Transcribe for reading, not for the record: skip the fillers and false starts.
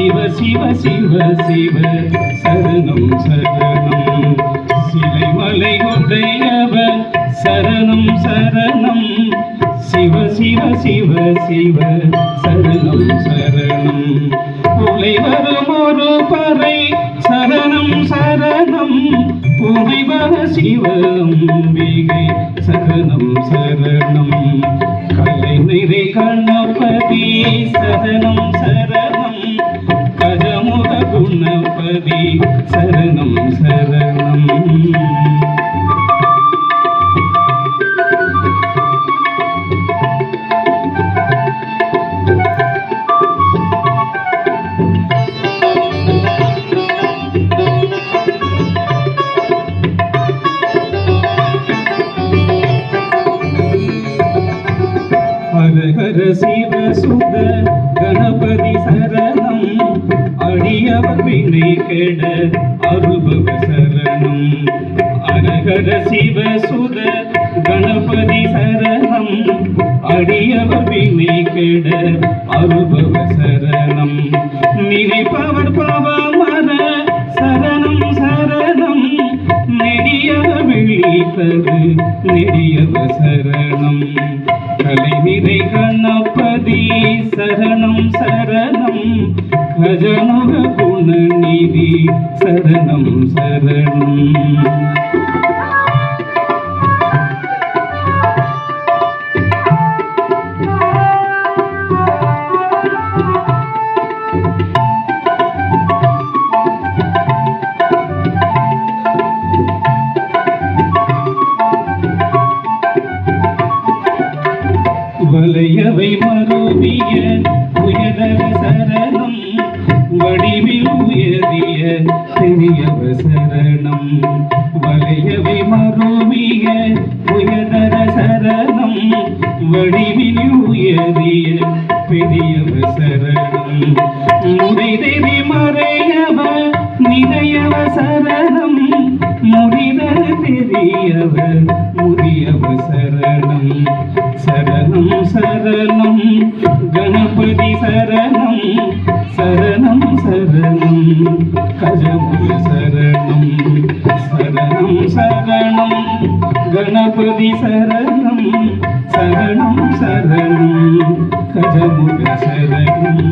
சிவ சிவ சிவ சிவ சரணம் சரணம் சிலை மலை உடையவர் சரணம் சரணம் சிவ சிவ சிவ சிவ சரணம் சரணம் உலை வரும் ஒரு பறை சரணம் சரணம் உமை வர சிவம்பிகை சரணம் சரணம் கலை நிறை கணபதி சரணம் சரணம் கஜமுக குணபதி சரணம் சரணம் ஹர சிவ சுத கணபதி சரணம் அடியவர் வினை கெட அருபவ சரணம் ஹர சிவ சுத கணபதி சரணம் அடியவர் வினை கெட அருபவ சரணம் நினைப்பவர் பவமர சரணம் சரணம் நெடியவ விழித்தது நெடியவ சரணம் கலை நிறை கணபதி சரணம் சரணம் கஜமுக குணநிதி சரணம் சரணம் வலையவை மருவிய உயதர சரணம் வடிவில் உயரிய பெரியவ சரணம் வலையவை மருவிய உயதர சரணம் வடிவில் உயரிய பெரியவ சரணம் முறைதெறி மறையவ நிறையவ சரணம் முடிதர பெரியவ முதியவ சரணம் சரணம் சரணம் கணபதி சரணம் சரணம் சரணம் கஜமுக சரணம் சரணம் சரணம் கணபதி சரணம் சரணம் சரணம் கஜமுக சரணம்